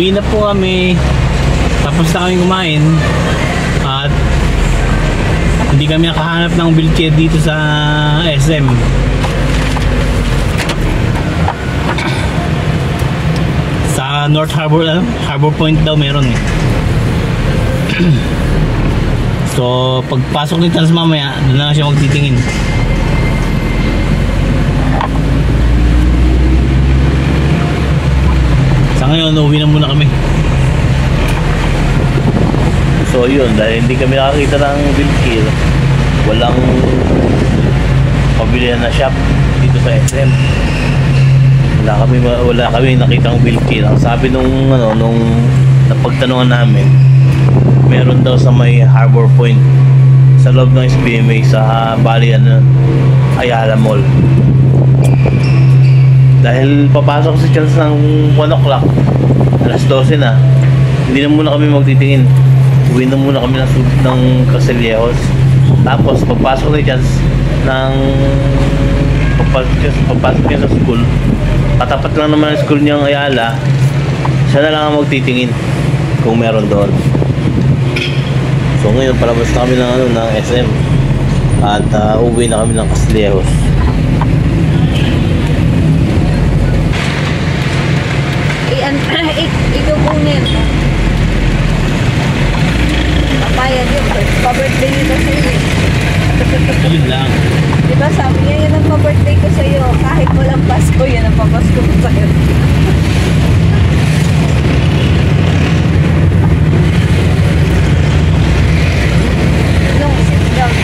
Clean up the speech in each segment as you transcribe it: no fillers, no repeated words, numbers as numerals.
Uwi na po kami. Tapos na kami kumain. At hindi kami nakahanap ng wheelchair dito sa SM. Sa North Harbor, Harbor Point daw meron eh. So pagpasok ni Charles mamaya, doon na siya magtitingin. Sa ngayon, uwi na muna kami. So yun, dahil hindi kami nakakita ng wheelchair, walang pabilihan na shop dito sa SM. Wala kami nakitang wheelchair. Ang sabi nung napagtanungan namin, meron daw sa may Harbor Point sa loob ng SBMA sa Ayala Mall. Dahil papasok si Charles ng 1 o'clock, alas 12 na, hindi na muna kami magtitingin. Uwi na muna kami ng Casillejos. Tapos pagpasok ni Charles ng papasok niya sa school, katapat lang naman ang school niyang Ayala, siya na lang ang magtitingin kung meron doon. So ngayon palabas na kami ng SM at uwi na kami ng Casillejos. Ikukunin papayag yun, pa-birthday nito sa'yo. Yun lang. Diba sabi niya, yan ang pa-birthday ko sa'yo. Kahit walang Pasko, yan ang pa-Pasko ko sa'yo. No, sit down.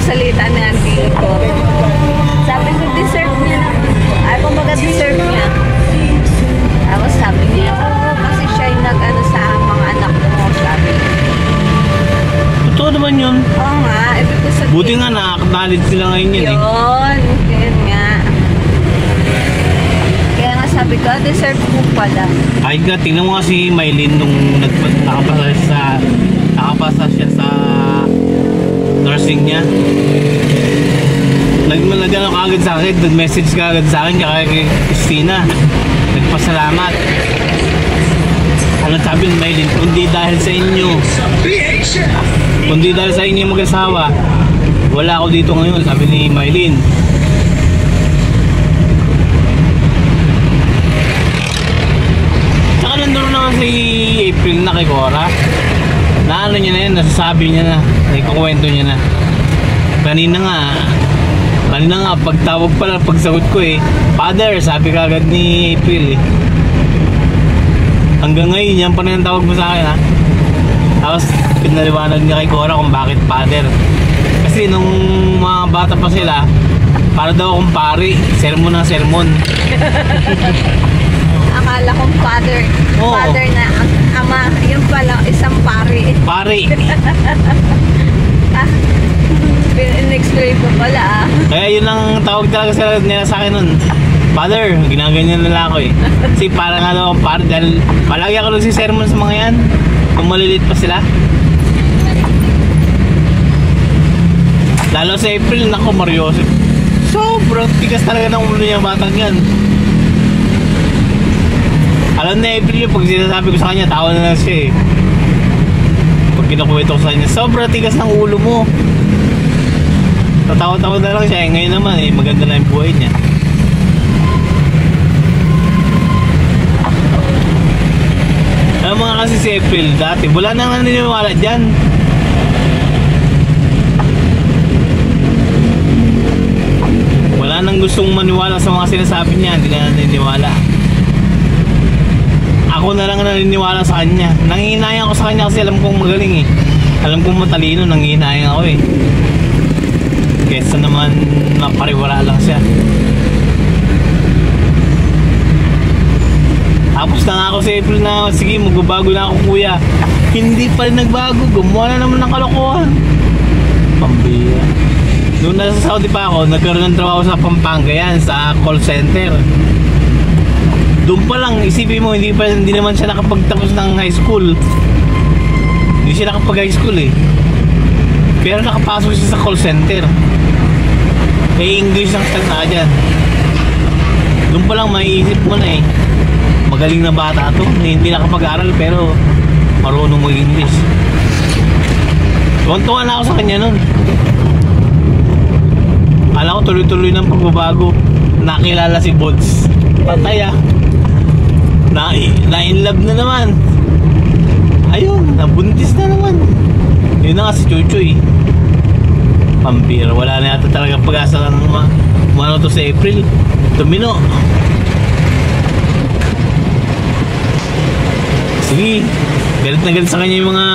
Salita na ang tingin ko. Sabi ko, deserve niya na. Ay, kumbaga deserve niya. Tapos sabi niya, kasi siya yung nag-ano sa mga anak mo, sabi. Totoo naman yun. Oo nga, ibig ko sabihin. Buti nga nakakatalid sila ngayon yun eh. Yun nga. Kaya nga sabi ko, deserve mo pala. Ay ka, tingnan mo nga si Mylene nung nakapasa siya sa nursing niya. Nag-ano ka agad sa akin, nag-message ka agad sa akin kay Christina, nagpasalamat. Ano sabi ni Mylene, kundi dahil sa inyo mag-asawa, wala ako dito ngayon, sabi ni Mylene. Saka nandun naman si April na kay Cora, na ano niya na yun, nasasabi niya na, nagkukwento niya na. Kanina nga, pagtawag pala, pagsagot ko eh, Father, sabi kagad ni April eh. Hanggang ngayon, yan pa na yung tawag mo sa akin ha. Tapos, pinaliwanag niya kay Cora kung bakit Father. Kasi nung mga bata pa sila, para daw akong pari, sermon ng sermon. Akala kong father. Oo. Father na ama. Yung pala, isang pari. Pari. In-explain ko pala Kaya yun ang tawag talaga nila sa akin nun. Father, ginaganyan nila ako eh. Kasi parang nga daw akong pari dahil palagi ako nagsisermon sa mga yan. Kung maliliit pa sila. Lalo sa April, naku Mariosep. Sobrang tigas talaga ng ulo niya batang yan. Alam na April yung pag sinasabi ko sa kanya, tawa na lang siya eh. Pag kinukuwento ko sa kanya, sobrang tigas ng ulo mo. Tatawa-tawa na lang siya eh. Ngayon naman eh, maganda na yung buhay niya. Alam mga kasi si April dati, wala nang naniniwala dyan. Wala nang gustong maniwala sa mga sinasabi niya, hindi na naniniwala. Ako na lang naniniwala sa kanya. Nangihinayang ako sa kanya kasi alam kong magaling eh. Alam kong matalino, nangihinayang ako eh. Kesa naman mapariwara lang siya. Tapos na nga ako sa April na, sige magbabago na ako kuya. Hindi pa rin nagbago, gumawa na naman ng kalokohan. Pambira. Noong nasa Saudi pa ako, nagkaroon ng trabaho sa Pampanga yan, sa call center. Doon pa lang, isipin mo, hindi naman siya nakapagtapos ng high school. Hindi siya nakapag high school eh. Pero nakapasok siya sa call center. Eh, English ang salita dyan. Doon pa lang, maiisip mo na eh. Magaling na bata to, hindi nakapag-aral pero marunong mag-English. Tuwan-tuwa na ako sa kanya nun. Alam ko tuloy-tuloy ng pagbabago. Nakilala si Bods. Patay ah. Na-inlove na naman. Ayun, nabuntis na naman. Yun na nga si Chuchoy. Pambira, wala na yata talaga pag-asa ng umano to sa April. Tumino. Sige, galit na galit sa kanya yung mga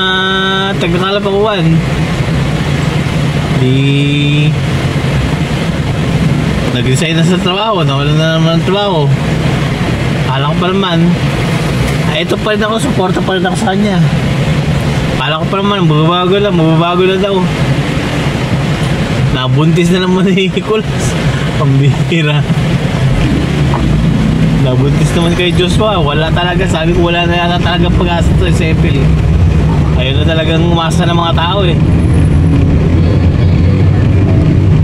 taga-Kalapakuan. Di nag-resign na sa trabaho, nawala na naman ng trabaho. Akala ko pa naman, ito pa rin ako, suporta pa rin ako sa kanya. Akala ko pa naman, mababago na daw. Nabuntis na naman ni Nicolas. Pambihira. Nabuntis naman kay Joshua, wala talaga, sabi ko wala na yata talaga pag-asa to sa April. Ayun na talagang umasa ng mga tao eh.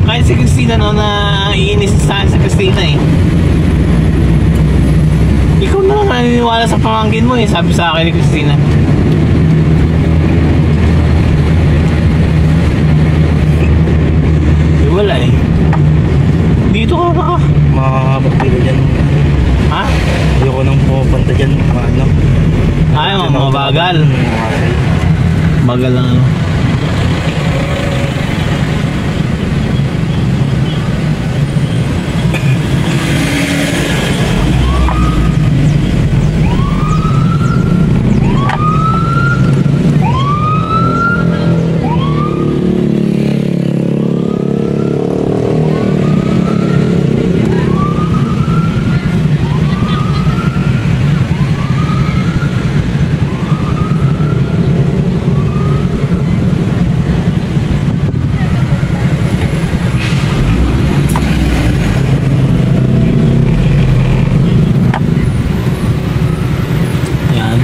Kahit si Christina no, na iinis sa akin sa Christina eh. Ikaw na lang naniniwala sa pamangkin mo eh, sabi sa akin ni Christina. Eh wala eh. Dito ka na ka. Makakapagpila dyan. Ha? Ayoko nang pupunta dyan. Ano? Ay, mabagal. Bagal lang ano.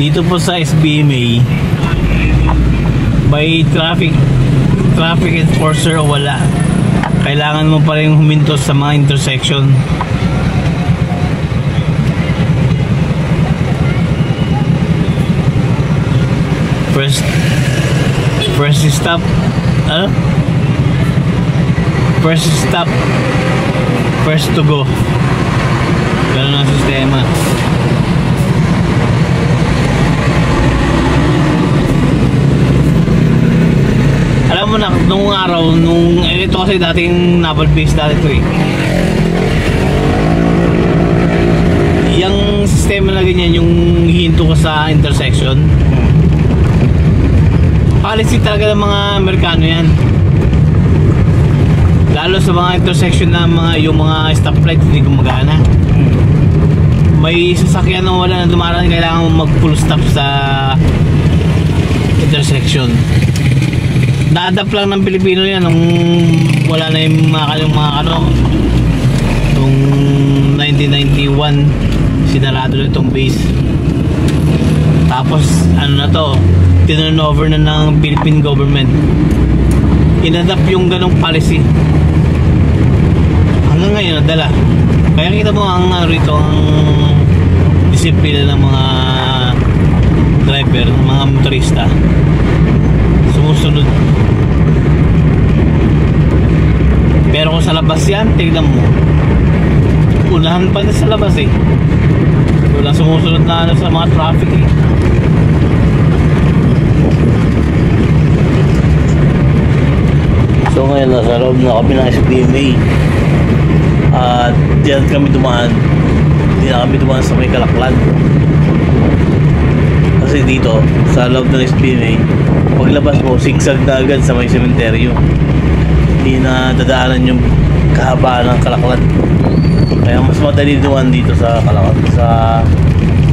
Dito po sa SBMA by traffic enforcer o wala, kailangan mo pa rin huminto sa mga intersection. First stop, first stop, first to go. Ganun ang sistema. Alam mo na, nung araw, ito kasi dating naval base dati ito eh. Yung sistema na ganyan, yung hinto ko sa intersection, policy talaga ng mga Amerikano yan. Lalo sa mga intersection na yung mga stoplight hindi gumagana. May sasakyan na wala na dumaraan, kailangan mag full stop sa intersection. Daadap lang ng Pilipino yan nung wala na yung mga nung 1991 sinarado na itong base. Tapos ano na to, tinurnover na ng Philippine government. Inadapt yung ganong policy. Hanggang ngayon nadala. Kaya kita mo ang rito ang disiplina ng mga driver, mga motorista. Sumusunod. Pero kung sa labas yan, tignan mo, unahan pa din sa labas eh. Walang sumusunod na sa mga traffic eh. So ngayon nasa loob na kami ng SBMA. At diyan kami dumaan. Hindi na kami dumaan sa may Kalaklan. Kasi dito, sa loob ng SBMA, paglabas mo, sigsag na agad sa may sementeryo. Hindi na dadaanan yung kahabaan ng Kalaklan. Kaya mas madali dumaan dito sa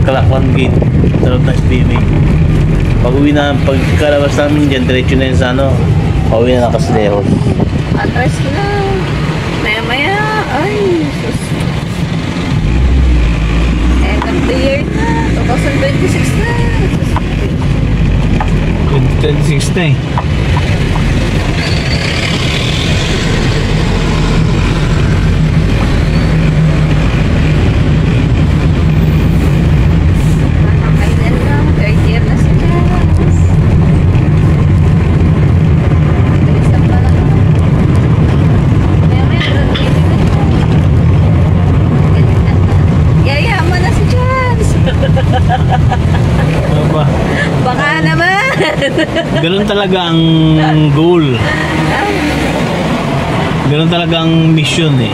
Kalaklan Gate, sa loob ng SBMA. Pagkalabas namin dyan, diretso na yun sa pauwi na ng Castillejo. Atras na. Maya-maya. Ay, sus. End of the year na. 2026 na. 2026 na eh. Kailan lang. Third year na si Jazz. Bilis lang pala. Maya-maya. Graduating na siya. Yayaman na si Jazz. Ano ba? Baka naman. Ganun talaga ang goal. Ganun talaga ang mission eh.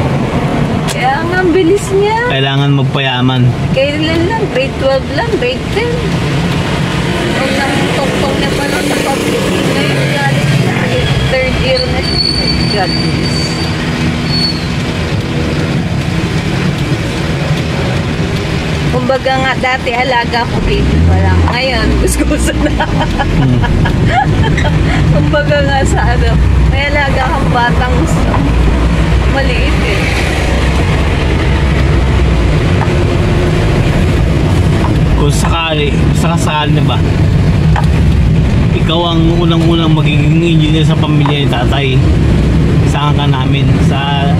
Kaya nga, ang bilis niya. Kailangan magpayaman. Kailan lang? Grade 12 lang? Grade 10? Huwag nang tong-tong na pa lang sa public. Ngayon, galing na. Third year na siya. God bless. Kumbaga nga, dati alaga ko baby pa lang. Ngayon, gusto na. Kumbaga nga sa may alaga kang batang maliit eh. Kung sakali na ba, ikaw ang unang-unang magiging engineer sa pamilya ni tatay. Isahan ka namin sa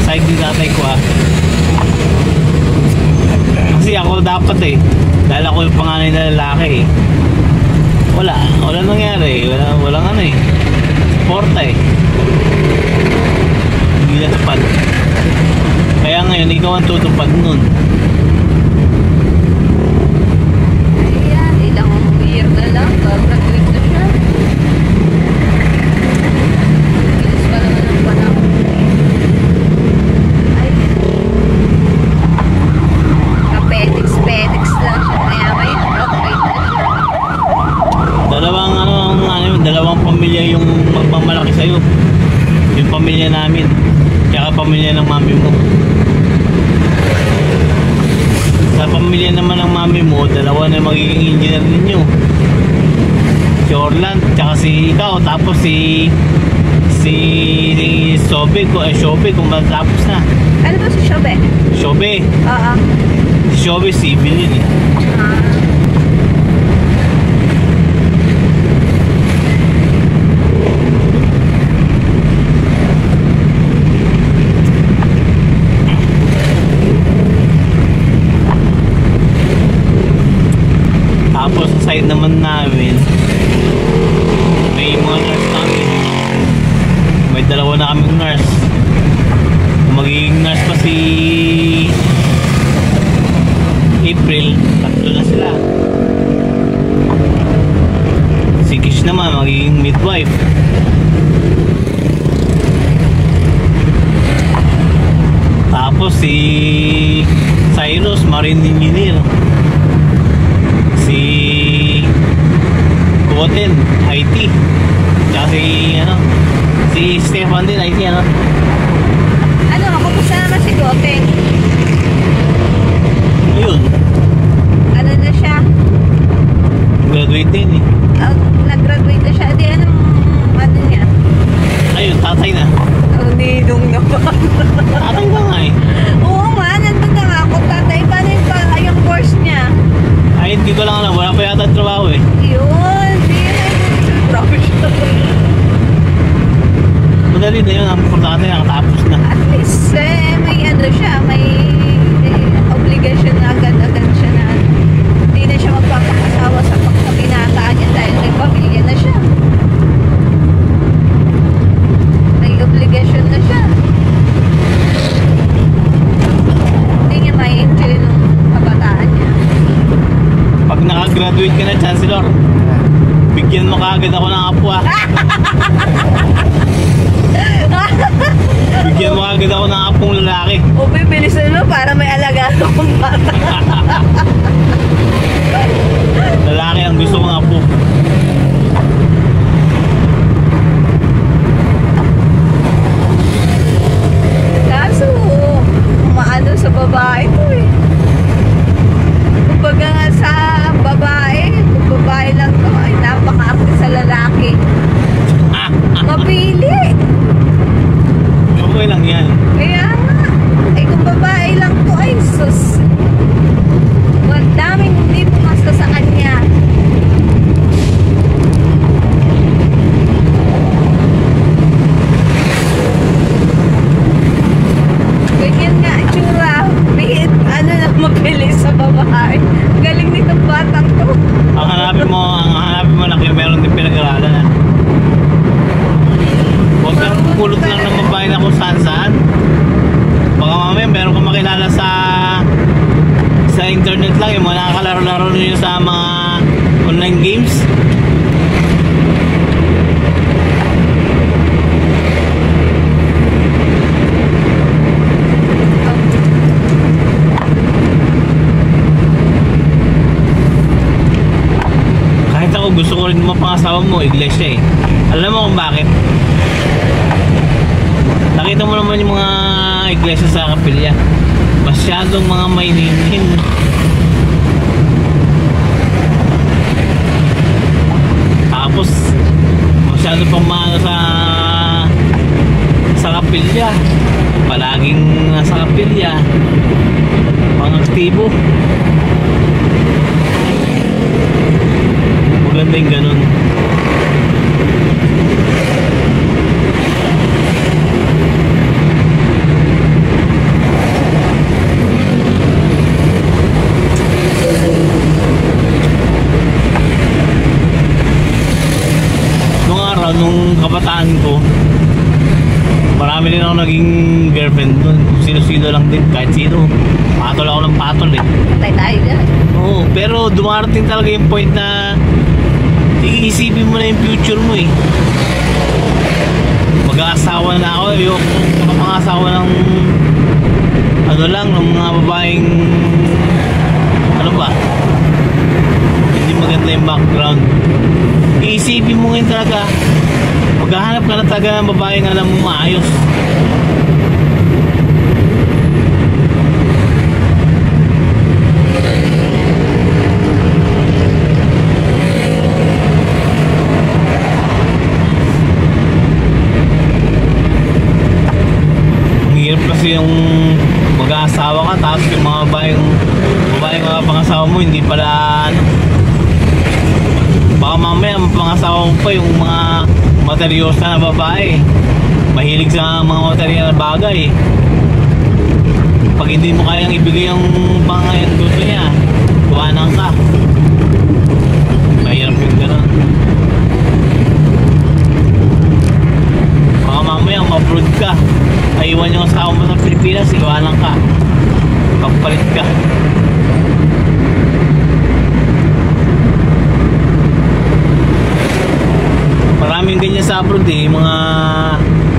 side ni tatay ko ah. Kasi ako dapat eh, dahil ako yung panganay na lalaki eh. Wala nangyari, walang ano eh, suporta eh. Hindi natupad. Kaya ngayon, ikaw ang tutupad nun. Ayan, ilang year na lang, graduate na siya. Bilis pa naman ang panahon. Ay. Kapetiks lang siya. Kaya may graduate na siya. Dalawang pamilya yung magmamalaki sa'yo. Yung pamilya namin, tsaka pamilya ng mami mo. Sa pamilya naman ng mami mo, dalawa na magiging engineer ninyo. Si Orland, tsaka si ikaw, tapos si Shobe kung matapos na. Ano ba si Shobe? Shobe. Oo. Si Shobe, civil yun eh. Tapos sa side naman namin, may mga nurse namin. May dalawa na kaming nurse. Magiging nurse pa si April, tatlo na sila. Si Kish naman magiging midwife. Tapos si Cyrus, marine engineer. Si Goten, IT. Tsaka si Stefan din, IT Kumusta naman si Goteng? Ayun, Ano na siya? graduate din eh. Nag-graduate na siya. Di ano niya? Ayun, tatay na. Ninong na ba? Tatay na nga eh. Oo nga, nandun na nga ako tatay. Paano yung course niya? Ay, hindi ko lang alam. Wala pa yata trabaho eh. Yun, di na. Madali na yun. Ang importante nakatapos na. At least, may siya, may obligasyon na agad-agad siya na hindi na siya magpapakasawa sa pagkabinata niya dahil may pamilya na siya. May obligasyon na siya. Hindi niya may enjoy nung kabataan niya. Pag nakagraduate ka na, Chancellor, bigyan mo kaagad ako ng apo ah. Bigyan mo agad ako ng apong lalaki. O bibilisan mo para may alagaan akong bata. Lalaki ang gusto kong apo. Kaso, maano sa babae to eh. Kumbaga nga sa babae, kung babae lang to, ay napaka-akti sa lalaki. Mapili. Okay lang yan. Kaya nga, eh kung babae lang to, ay sus. Ang daming hindi pumasa sa kanya. Ganyan nga, itsura. Bihit, ano na mapili sa babae. Galing nitong batang to. Ang hanapin mo na kaya meron din pinag-aralan. Huwag kang pulot lang ng babae na kung saan. Baka mamaya meron kang makilala sa internet lang, yung mga nakakalaro-laro nyo sa mga online games. Kahit ako gusto ko rin mapangasawa mo, iglesia eh. Alam mo kung bakit? Nakita mo naman yung mga iglesia sa kapilya. Masyadong mga mainihin. Tapos masyado pang mga sa kapilya. Palaging nasa kapilya. Pang aktibo. Maganda yung ganun. Nung kabataan ko, marami din ako naging girlfriend dun. Sino-sino lang din, kahit sino. Patol ako ng patol eh. Patay tayo dyan. Oo, pero dumarating talaga yung point na iisipin mo na yung future mo eh. Mag-aasawa na ako, ayoko makapangasawa ng ano lang, ng mga babaeng ano ba, hindi maganda yung background. Iisipin mo ngayon talaga, maghahanap ka na talaga ng babae na alam mo maayos. Ang hirap kasi yung mag-aasawa ka tapos yung mga babaeng mga pangasawa mo hindi pala ano, baka mamaya mapangasawa mo pa yung mga materyosa na babae. Mahilig sa mga materyal na bagay. Pag hindi mo kayang ibigay yung pangayan gusto niya, tuwanan ka. Mahirap yung gano'n. Baka mamaya ma-abroad ka, aiwan yung asawa mo sa Pilipinas, iwanan ka, pagpalit ka. Maraming ganyan sa abroad eh, mga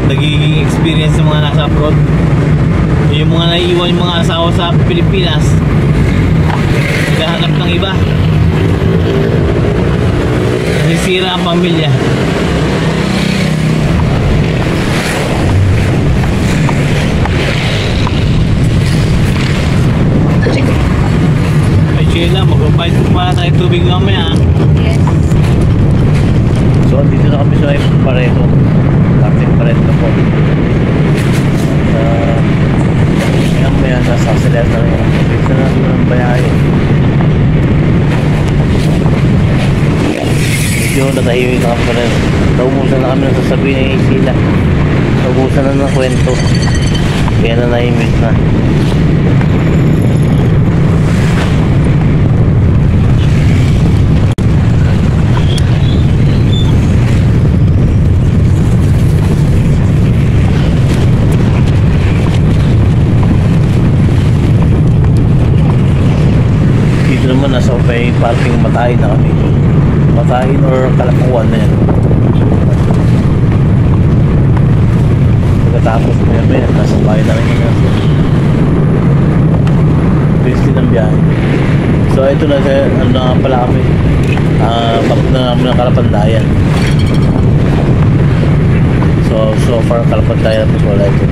nagiging experience ng mga nasa abroad. Yung mga naiiwan yung mga asawa sa Pilipinas, naghahanap ng iba, nasisira ang pamilya. Ay Sheila, magpapahit ko pala tayo tubig mamaya. Yes. So, dito na kami sa Pareto. Parting Pareto na po. Maya nasa Celeste na rin. Dito na natin ng bayahe. Medyo natahimik na kami pa rin. Naumusan na kami ng sasabihin ng Sheila. Naumusan na ng kwento. Kaya na nahimik na. Nasa may parking Matayin na kami. Matayin or Kalapuan na yan. Pagkatapos maya nasa bahay na rin yun. Bilis din ang biyahe. So ito na ano na nga pala kami. Papunta na namin ng Kalapandayan. So far Kalapandayan na wala ito.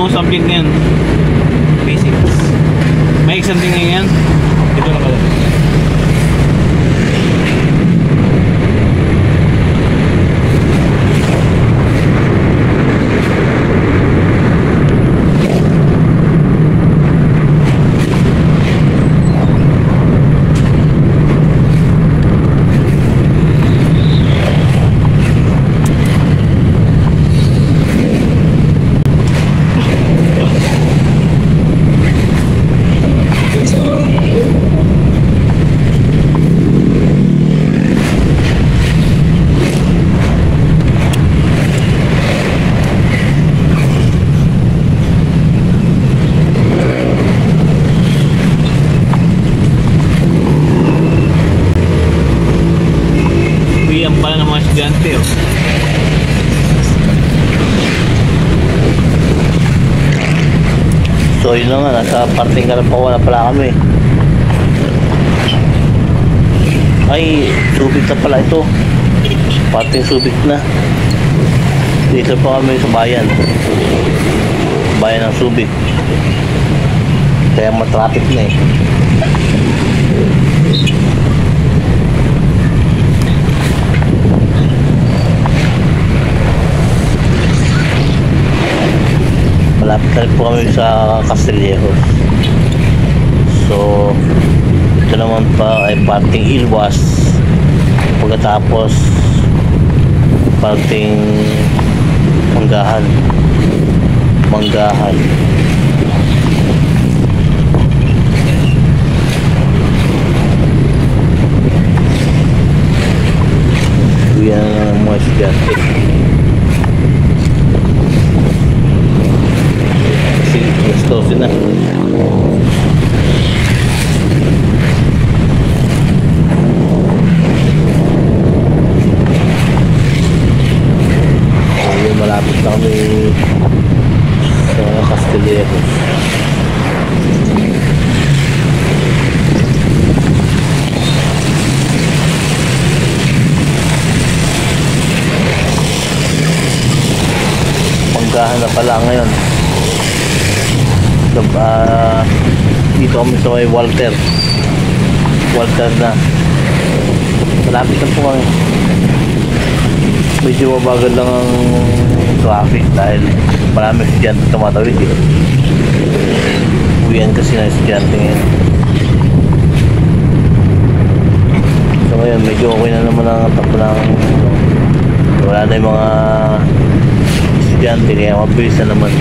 Subject ngayon? Basics. May exam din ngayon? Ito na pala. Pala ng mga estudyante oh. So yun na nga, nasa parting Kalapawan na pala kami. Ay, Subic na pala ito. Parting Subic na. Dito pa kami sa bayan. Bayan ng Subic. Kaya matraffic na eh. Malapit na rin po kami sa Castillejos. So ito naman pa ay parting Ilwas. Pagkatapos parting Manggahan. Yan ang mga estudyante. Gusto na. Ayun, malapit na kami sa Castillejos. Manggahan na pala ngayon. Dito kami sa may Walter na malapit na po kami. Medyo mabagal lang ang traffic dahil marami estudyante tumatawid eh. Uwian kasi na estudyante ngayon. So ngayon medyo okay na naman ang takbo ng wala na yung mga estudyante kaya mabilis na naman.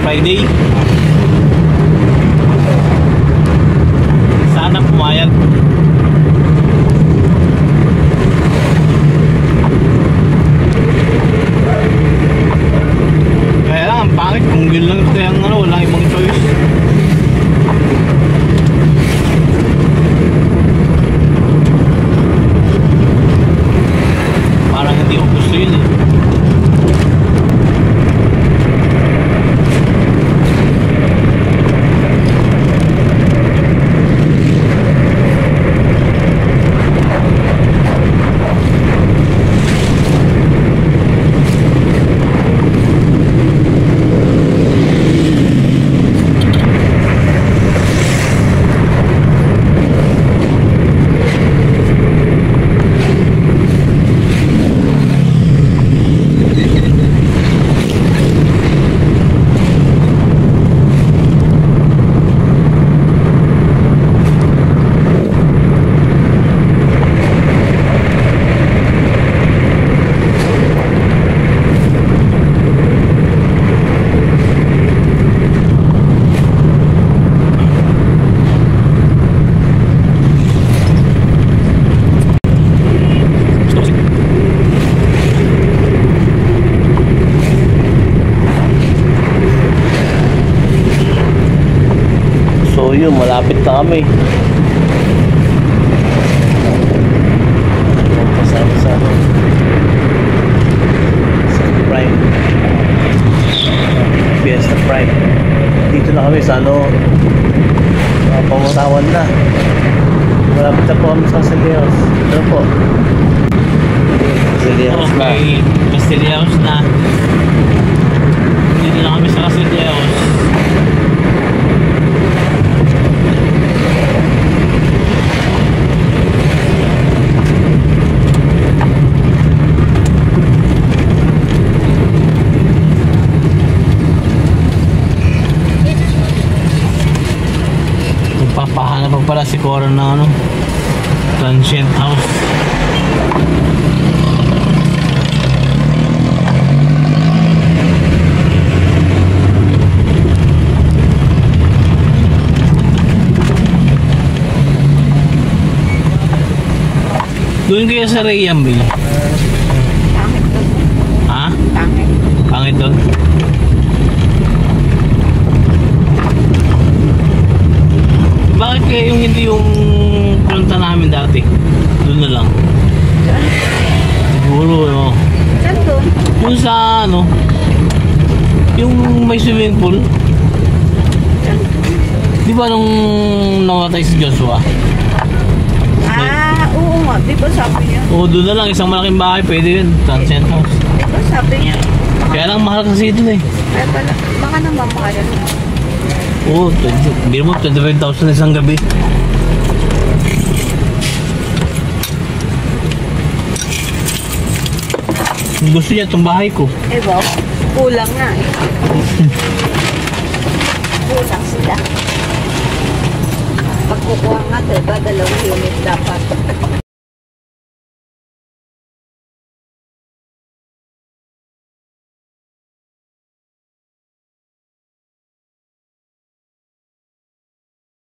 Friday. yun, malapit na kami. Kasama sa ano. Sa Prime. Fiesta Prime. Dito na kami sa ano. Pamatawan na. Malapit na po kami sa Castilleros. Ito po. Castilleros na. Okay, Castilleros na. Dito na kami sa Castilleros. Papahanap pa pala si Cora ng ano, transient house. Doon kaya sa Rayam, Bay? Pangit doon. Ha? Pangit. Pangit doon? Bakit kaya yung hindi yung punta namin dati? Doon na lang. Siguro, ano. Saan doon? Yung sa ano, yung may swimming pool. Di ba nung namatay si Joshua? Ah, oo nga. Di ba sabi niya? Oo, doon na lang. Isang malaking bahay. Pwede yun. Transient house. Di ba sabi niya? Kaya lang mahal kasi doon eh. Ay pala, baka naman makaya. Oo, hindi mo 25,000 isang gabi. Gusto niya itong bahay ko. Eh ba, kulang nga eh. Kulang sila. Pagkukuha nga, diba, 2 unit dapat.